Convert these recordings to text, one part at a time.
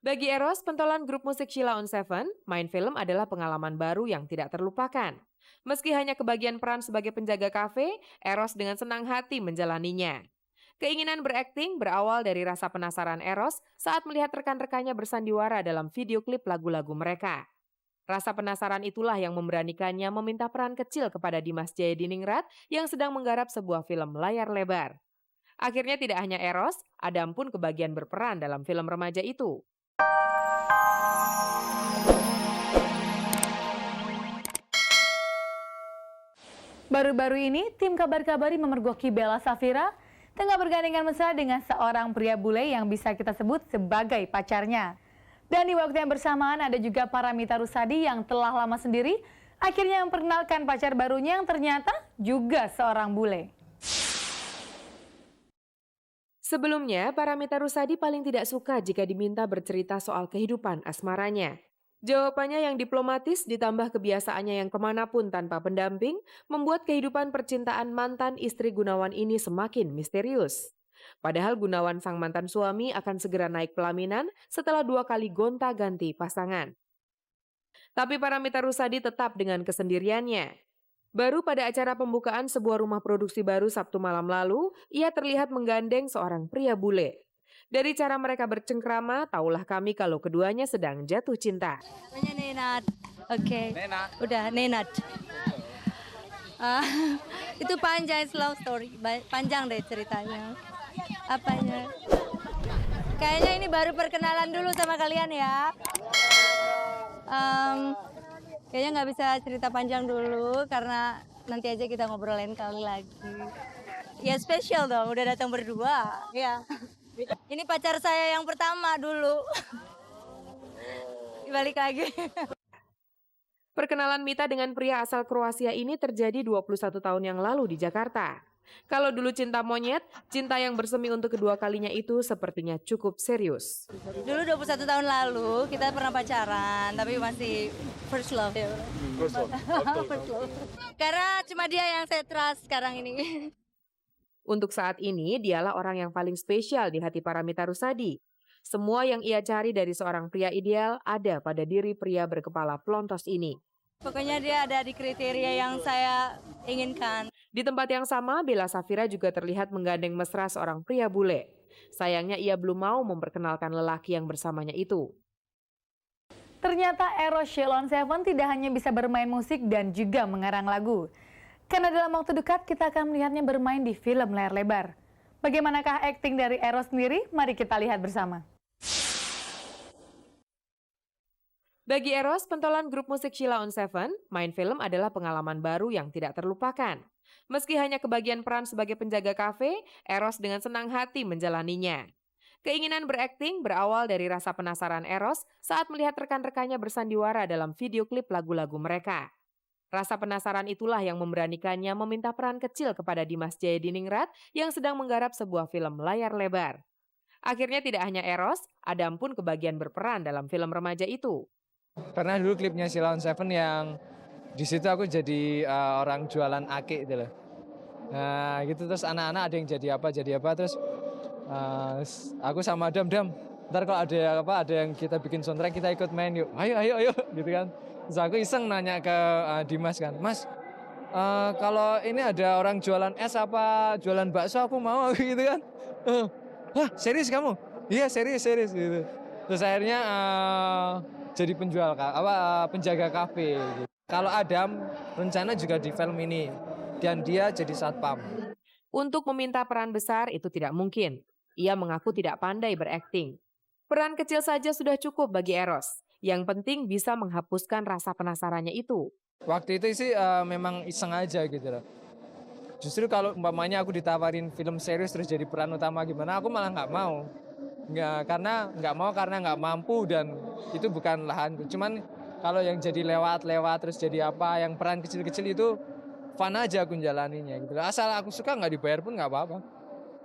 Bagi Eros, pentolan grup musik Sheila on Seven, main film adalah pengalaman baru yang tidak terlupakan. Meski hanya kebagian peran sebagai penjaga kafe, Eros dengan senang hati menjalaninya. Keinginan berakting berawal dari rasa penasaran Eros saat melihat rekan-rekannya bersandiwara dalam video klip lagu-lagu mereka. Rasa penasaran itulah yang memberanikannya meminta peran kecil kepada Dimas Jayadiningrat yang sedang menggarap sebuah film layar lebar. Akhirnya tidak hanya Eros, Adam pun kebagian berperan dalam film remaja itu. Baru-baru ini, tim Kabar-Kabari memergoki Bella Safira tengah bergandengan mesra dengan seorang pria bule yang bisa kita sebut sebagai pacarnya. Dan di waktu yang bersamaan ada juga Paramitha Rusady yang telah lama sendiri akhirnya memperkenalkan pacar barunya yang ternyata juga seorang bule. Sebelumnya, Paramitha Rusady paling tidak suka jika diminta bercerita soal kehidupan asmaranya. Jawabannya yang diplomatis ditambah kebiasaannya yang kemanapun tanpa pendamping membuat kehidupan percintaan mantan istri Gunawan ini semakin misterius. Padahal Gunawan sang mantan suami akan segera naik pelaminan setelah 2 kali gonta-ganti pasangan. Tapi Paramitha Rusady tetap dengan kesendiriannya. Baru pada acara pembukaan sebuah rumah produksi baru Sabtu malam lalu, ia terlihat menggandeng seorang pria bule. Dari cara mereka bercengkrama, taulah kami kalau keduanya sedang jatuh cinta. Namanya Nenad. Oke. Nena. Udah Nenad. Ah, itu panjang slow story. Panjang deh ceritanya. Apanya? Kayaknya ini baru perkenalan dulu sama kalian ya. Kayaknya nggak bisa cerita panjang dulu karena nanti aja kita ngobrol lain kali lagi. Ya spesial dong, udah datang berdua. Ya. Ini pacar saya yang pertama dulu. Balik lagi. Perkenalan Mita dengan pria asal Kroasia ini terjadi 21 tahun yang lalu di Jakarta. Kalau dulu cinta monyet, cinta yang bersemi untuk kedua kalinya itu sepertinya cukup serius. Dulu 21 tahun lalu kita pernah pacaran, tapi masih first love ya. First love. Karena cuma dia yang saya trust sekarang ini. Untuk saat ini, dialah orang yang paling spesial di hati Paramitha Rusady. Semua yang ia cari dari seorang pria ideal ada pada diri pria berkepala plontos ini. Pokoknya dia ada di kriteria yang saya inginkan. Di tempat yang sama, Bella Safira juga terlihat menggandeng mesra seorang pria bule. Sayangnya ia belum mau memperkenalkan lelaki yang bersamanya itu. Ternyata Eros Sheila on Seven tidak hanya bisa bermain musik dan juga mengarang lagu. Karena dalam waktu dekat kita akan melihatnya bermain di film layar lebar. Bagaimanakah akting dari Eros sendiri? Mari kita lihat bersama. Bagi Eros, pentolan grup musik Sheila on Seven, main film adalah pengalaman baru yang tidak terlupakan. Meski hanya kebagian peran sebagai penjaga kafe, Eros dengan senang hati menjalaninya. Keinginan berakting berawal dari rasa penasaran Eros saat melihat rekan-rekannya bersandiwara dalam video klip lagu-lagu mereka. Rasa penasaran itulah yang memberanikannya meminta peran kecil kepada Dimas Jayadiningrat yang sedang menggarap sebuah film layar lebar. Akhirnya tidak hanya Eros, Adam pun kebagian berperan dalam film remaja itu. Karena dulu klipnya Sheila on Seven yang di situ aku jadi orang jualan ake gitu loh. Nah gitu terus anak-anak ada yang jadi apa terus aku sama Adam, ntar kalau ada yang kita bikin soundtrack kita ikut main yuk, ayo gitu kan. Terus aku iseng nanya ke Dimas kan, Mas kalau ini ada orang jualan es apa jualan bakso aku mau gitu kan. Hah serius kamu? Iya serius gitu. Terus akhirnya jadi penjaga kafe. Gitu. Kalau Adam rencana juga di film ini dan dia jadi satpam. Untuk meminta peran besar itu tidak mungkin. Ia mengaku tidak pandai berakting. Peran kecil saja sudah cukup bagi Eros. Yang penting bisa menghapuskan rasa penasarannya itu. Waktu itu sih memang iseng aja gitu loh. Justru kalau umpamanya aku ditawarin film serius terus jadi peran utama gimana, aku malah nggak mau. Karena nggak mampu dan itu bukan lahanku. Cuman kalau yang jadi lewat terus jadi apa, yang peran kecil-kecil itu fun aja aku jalaninya gitu. Asal aku suka nggak dibayar pun nggak apa-apa.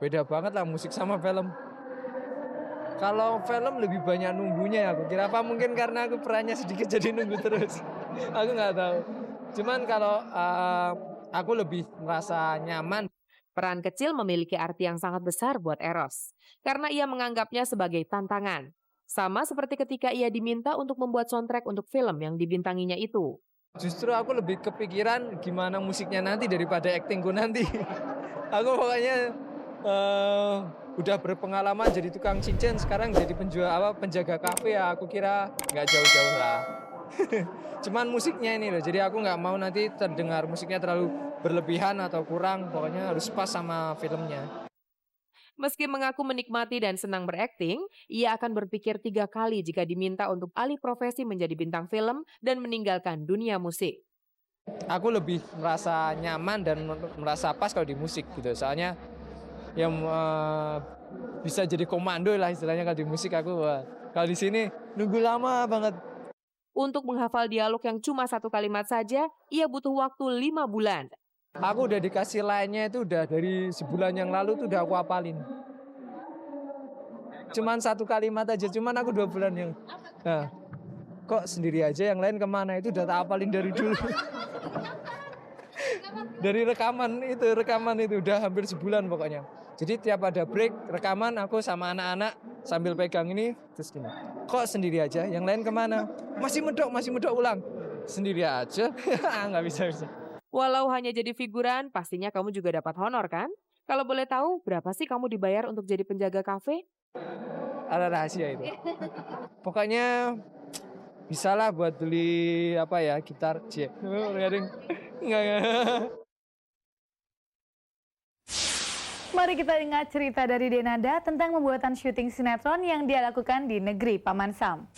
Beda banget lah musik sama film. Kalau film lebih banyak nunggunya ya. Aku kira apa mungkin karena aku perannya sedikit jadi nunggu terus. Aku nggak tahu. Cuman kalau aku lebih merasa nyaman. Peran kecil memiliki arti yang sangat besar buat Eros. Karena ia menganggapnya sebagai tantangan. Sama seperti ketika ia diminta untuk membuat soundtrack untuk film yang dibintanginya itu. Justru aku lebih kepikiran gimana musiknya nanti daripada aktingku nanti. Aku pokoknya udah berpengalaman jadi tukang cincin, sekarang jadi penjaga kafe ya. Aku kira nggak jauh-jauh lah. Cuman musiknya ini loh, jadi aku nggak mau nanti terdengar musiknya terlalu berlebihan atau kurang. Pokoknya harus pas sama filmnya. Meski mengaku menikmati dan senang berakting, ia akan berpikir 3 kali jika diminta untuk alih profesi menjadi bintang film dan meninggalkan dunia musik. Aku lebih merasa nyaman dan merasa pas kalau di musik gitu. Soalnya yang bisa jadi komando lah istilahnya kalau di musik aku. Kalau di sini nunggu lama banget. Untuk menghafal dialog yang cuma 1 kalimat saja, ia butuh waktu 5 bulan. Aku udah dikasih line-nya itu udah dari sebulan yang lalu tuh udah aku hafalin. Cuman 1 kalimat aja, cuman aku 2 bulan yang. Nah, kok sendiri aja, yang lain kemana itu udah tak hafalin dari dulu. Dari rekaman itu udah hampir sebulan pokoknya. Jadi tiap ada break rekaman aku sama anak-anak sambil pegang ini terus gini. Kok sendiri aja, yang lain kemana? Masih medok ulang. Sendiri aja, nggak bisa. Walau hanya jadi figuran, pastinya kamu juga dapat honor kan? Kalau boleh tahu, berapa sih kamu dibayar untuk jadi penjaga kafe? Ada rahasia itu. Pokoknya bisalah buat beli gitar, enggak. Mari kita ingat cerita dari Denada tentang pembuatan syuting sinetron yang dia lakukan di negeri Paman Sam.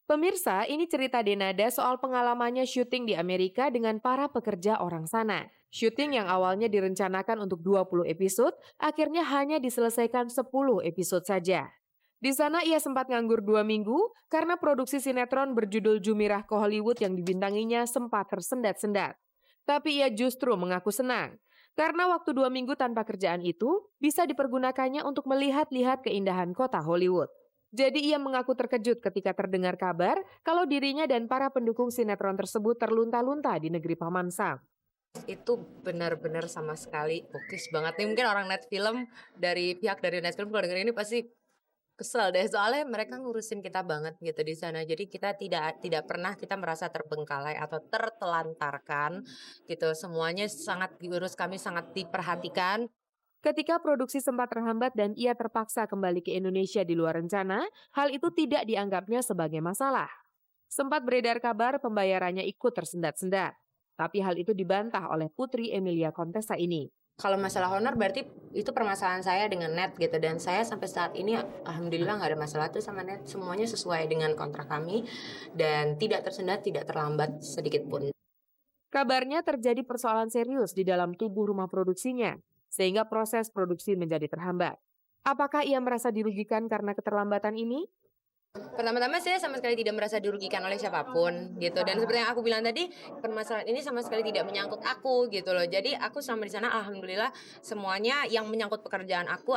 Pemirsa, ini cerita Denada soal pengalamannya syuting di Amerika dengan para pekerja orang sana. Syuting yang awalnya direncanakan untuk 20 episode, akhirnya hanya diselesaikan 10 episode saja. Di sana ia sempat nganggur 2 minggu karena produksi sinetron berjudul Jumirah ke Hollywood yang dibintanginya sempat tersendat-sendat. Tapi ia justru mengaku senang, karena waktu 2 minggu tanpa kerjaan itu bisa dipergunakannya untuk melihat-lihat keindahan kota Hollywood. Jadi ia mengaku terkejut ketika terdengar kabar kalau dirinya dan para pendukung sinetron tersebut terlunta-lunta di negeri Paman Sam. Itu benar-benar sama sekali fokus banget nih. Mungkin orang Netfilm dari pihak dari Netfilm kalau denger ini pasti kesel deh, soalnya mereka ngurusin kita banget gitu di sana. Jadi kita tidak pernah kita merasa terbengkalai atau tertelantarkan gitu. Semuanya sangat diurus, kami sangat diperhatikan. Ketika produksi sempat terhambat dan ia terpaksa kembali ke Indonesia di luar rencana, hal itu tidak dianggapnya sebagai masalah. Sempat beredar kabar pembayarannya ikut tersendat-sendat. Tapi hal itu dibantah oleh Putri Emilia Contessa ini. Kalau masalah honor berarti itu permasalahan saya dengan Net gitu. Dan saya sampai saat ini alhamdulillah nggak ada masalah tuh sama Net. Semuanya sesuai dengan kontrak kami dan tidak tersendat, tidak terlambat sedikit pun. Kabarnya terjadi persoalan serius di dalam tubuh rumah produksinya, sehingga proses produksi menjadi terhambat. Apakah ia merasa dirugikan karena keterlambatan ini? Pertama-tama saya sama sekali tidak merasa dirugikan oleh siapapun gitu, dan seperti yang aku bilang tadi, permasalahan ini sama sekali tidak menyangkut aku gitu loh. Jadi aku selama di sana alhamdulillah semuanya yang menyangkut pekerjaan aku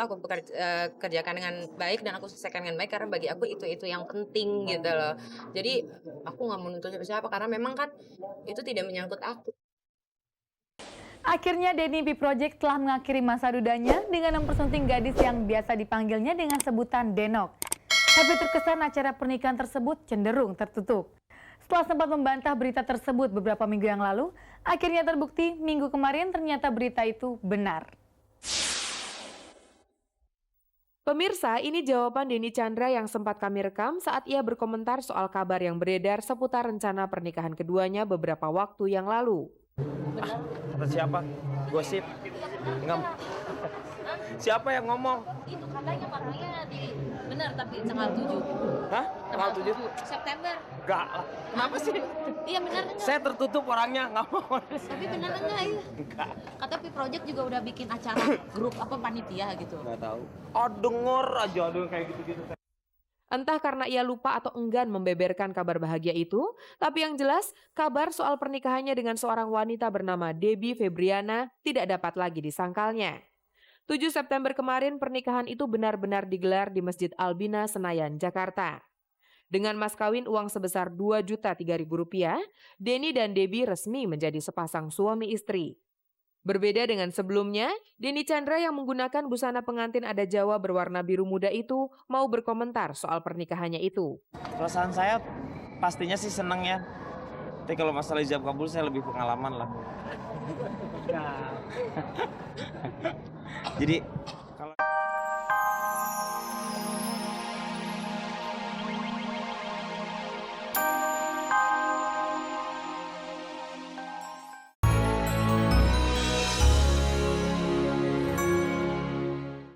kerjakan dengan baik dan aku selesaikan dengan baik, karena bagi aku itu yang penting gitu loh. Jadi aku nggak menuntut siapa karena memang kan itu tidak menyangkut aku. Akhirnya Denny B Project telah mengakhiri masa dudanya dengan mempersunting gadis yang biasa dipanggilnya dengan sebutan Denok. Tapi terkesan acara pernikahan tersebut cenderung tertutup. Setelah sempat membantah berita tersebut beberapa minggu yang lalu, akhirnya terbukti minggu kemarin ternyata berita itu benar. Pemirsa, ini jawaban Denny Chandra yang sempat kami rekam saat ia berkomentar soal kabar yang beredar seputar rencana pernikahan keduanya beberapa waktu yang lalu. Kata siapa? Gosip? Enggak. Siapa yang ngomong? Itu katanya orangnya benar tapi tanggal 7. Hah? Tanggal 7? September. Enggak lah. Kenapa sih? Iya benar enggak? Saya tertutup orangnya, nggak mau. Tapi benar enggak ya? Enggak. Kata P Project juga udah bikin acara grup apa panitia gitu. Nggak tahu. Oh, denger aja ada kayak gitu-gitu. Entah karena ia lupa atau enggan membeberkan kabar bahagia itu, tapi yang jelas kabar soal pernikahannya dengan seorang wanita bernama Debbie Febriana tidak dapat lagi disangkalnya. 7 September kemarin pernikahan itu benar-benar digelar di Masjid Albina, Senayan, Jakarta. Dengan mas kawin uang sebesar Rp2.003.000, Denny dan Debbie resmi menjadi sepasang suami istri. Berbeda dengan sebelumnya, Denny Chandra yang menggunakan busana pengantin adat Jawa berwarna biru muda itu mau berkomentar soal pernikahannya itu. Perasaan saya pastinya sih seneng ya. Tapi kalau masalah ijab kabul saya lebih pengalaman lah. Jadi